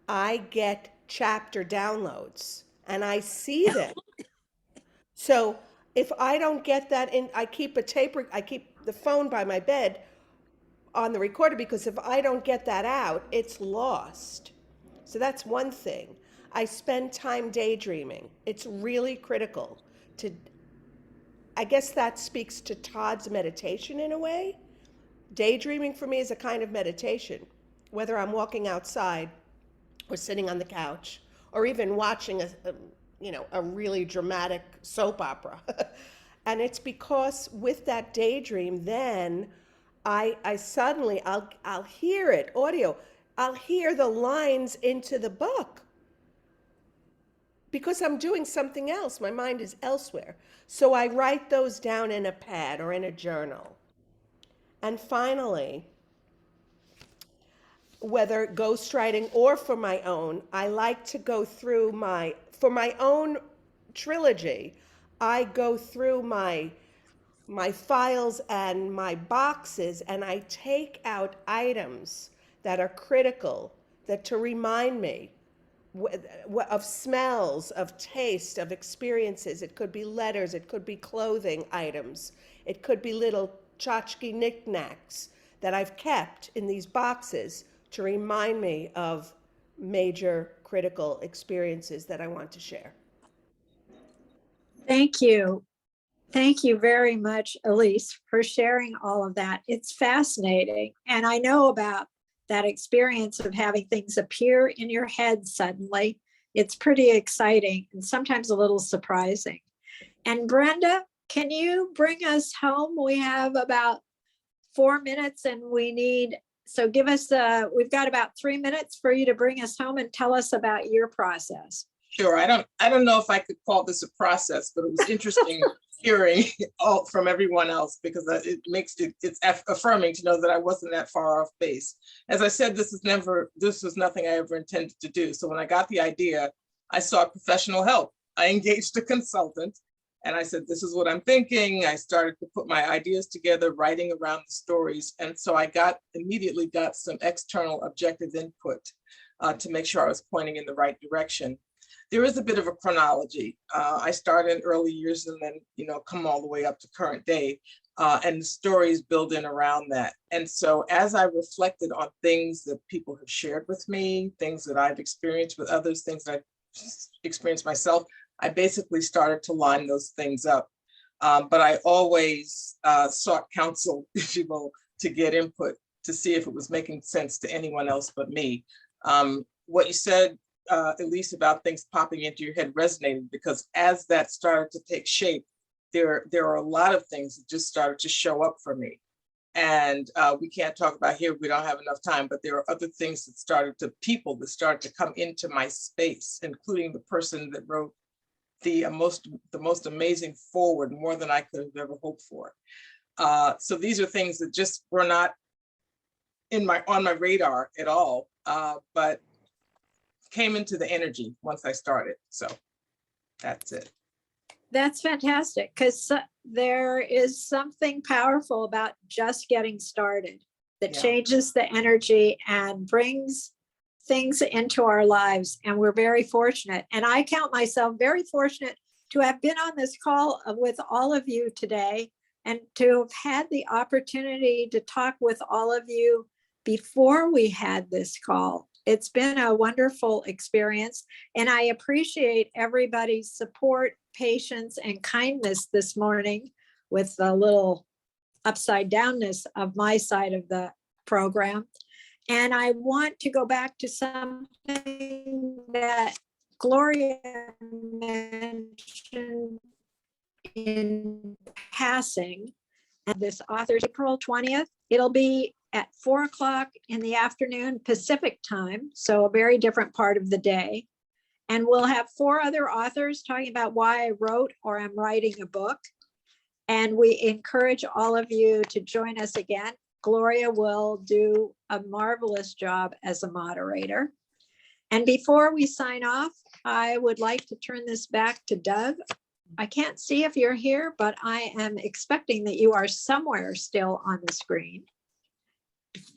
I get chapter downloads and I see them. So if I don't get that in, I keep the phone by my bed on the recorder, because if I don't get that out, it's lost. So that's one thing. I spend time daydreaming. It's really critical to, I guess that speaks to Todd's meditation in a way. Daydreaming for me is a kind of meditation, whether I'm walking outside or sitting on the couch or even watching a really dramatic soap opera. And it's because with that daydream, then I suddenly, I'll hear it, audio, I'll hear the lines into the book because I'm doing something else. My mind is elsewhere. So I write those down in a pad or in a journal. And finally, whether ghostwriting or for my own, I like to go through for my own trilogy, I go through my files and my boxes and I take out items that are critical, that to remind me of smells, of taste, of experiences. It could be letters, it could be clothing items, it could be little tchotchke knickknacks that I've kept in these boxes to remind me of major critical experiences that I want to share. Thank you. Thank you very much, Elise, for sharing all of that. It's fascinating. And I know about that experience of having things appear in your head suddenly. It's pretty exciting and sometimes a little surprising. And Brenda, can you bring us home? We have about 4 minutes and so give us, we've got about 3 minutes for you to bring us home and tell us about your process. Sure. I don't know if I could call this a process, but it was interesting hearing all from everyone else, because it's affirming to know that I wasn't that far off base. As I said, this was nothing I ever intended to do. So when I got the idea, I sought professional help. I engaged a consultant and I said, this is what I'm thinking. I started to put my ideas together, writing around the stories. And so I immediately got some external objective input to make sure I was pointing in the right direction. There is a bit of a chronology. I started in early years and then, come all the way up to current day, and the stories build in around that. And so as I reflected on things that people have shared with me, things that I've experienced with others, things that I've experienced myself, I basically started to line those things up. But I always sought counsel, if you will, to get input to see if it was making sense to anyone else but me. What you said, Elise, about things popping into your head resonated, because as that started to take shape, there are a lot of things that just started to show up for me. And we can't talk about here, we don't have enough time, but there are other things that people that started to come into my space, including the person that wrote the most amazing forward, more than I could have ever hoped for. So these are things that just were not on my radar at all, but came into the energy once I started. So that's it. That's fantastic, because there is something powerful about just getting started that changes the energy and brings things into our lives. And we're very fortunate. And I count myself very fortunate to have been on this call with all of you today and to have had the opportunity to talk with all of you before we had this call. It's been a wonderful experience, and I appreciate everybody's support, patience, and kindness this morning with the little upside downness of my side of the program. And I want to go back to something that Gloria mentioned in passing. And this author's April 20th. It'll be at 4 o'clock in the afternoon Pacific time, so a very different part of the day. And we'll have 4 other authors talking about why I wrote or am writing a book. And we encourage all of you to join us again. Gloria will do a marvelous job as a moderator. And before we sign off, I would like to turn this back to Doug. I can't see if you're here, but I am expecting that you are somewhere still on the screen.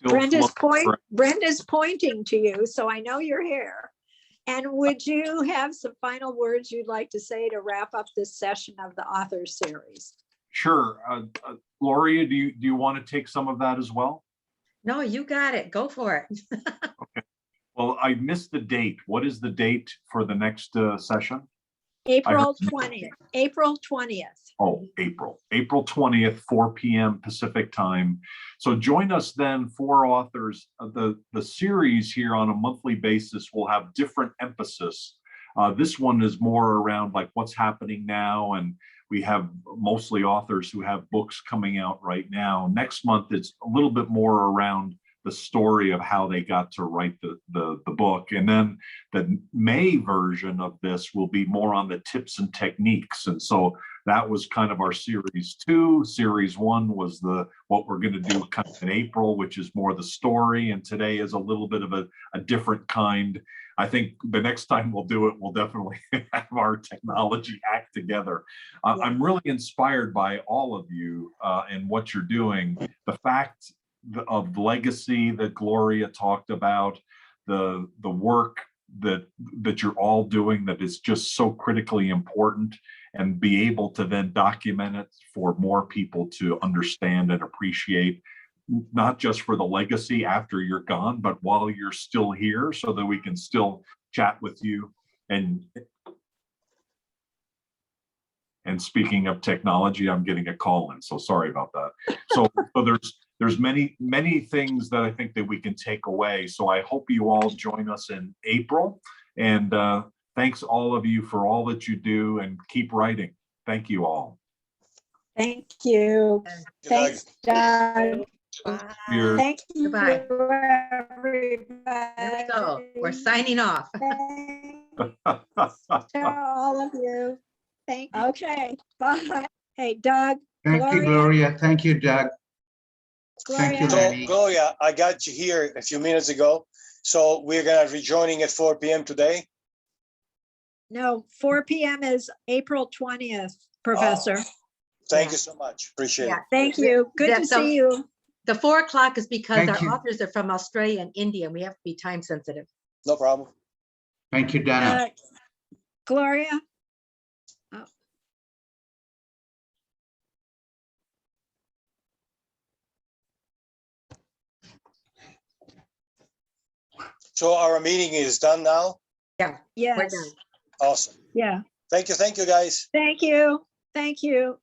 Brenda's pointing to you, so I know you're here. And would you have some final words you'd like to say to wrap up this session of the author series? Sure. Gloria, do you want to take some of that as well? No, you got it. Go for it. Okay. Well, I missed the date. What is the date for the next session? April 20th. April 20th. Oh, April 20th, 4 p.m. Pacific time. So join us then, 4 authors. The series here on a monthly basis will have different emphasis. This one is more around like what's happening now, and we have mostly authors who have books coming out right now. Next month, it's a little bit more around the story of how they got to write the book. And then the May version of this will be more on the tips and techniques. And so that was kind of our series 2. Series 1 was what we're going to do kind of in April, which is more the story. And today is a little bit of a different kind. I think the next time we'll do it, we'll definitely have our technology act together. I'm really inspired by all of you and what you're doing. The fact of legacy that Gloria talked about, the work that you're all doing that is just so critically important, and be able to then document it for more people to understand and appreciate. not just for the legacy after you're gone, but while you're still here, so that we can still chat with you. And speaking of technology, I'm getting a call in, so sorry about that. So there's many things that I think that we can take away. So I hope you all join us in April. And thanks all of you for all that you do, and keep writing. Thank you all. Thank you. Thanks, Doug. Cheers. Thank you, Goodbye. everybody. There we go. We're signing off. Thanks to all of you. Thank you. Okay, bye. Hey, Doug. Thank you, Gloria. Thank you, Doug. Thank you, Gloria. Lanie. Gloria, I got you here a few minutes ago. So we're gonna be joining at 4 p.m. today. No, 4 p.m. is April 20th, Professor. Thank Yeah. you so much. Appreciate Yeah. it. Thank you. Good to That's so- see you. The 4 o'clock is because Thank our you. authors are from Australia and India, and we have to be time sensitive. No problem. Thank you, Dana. Gloria. So our meeting is done now. We're Yes. done. Awesome. Yeah. Thank you, guys. Thank you. Thank you.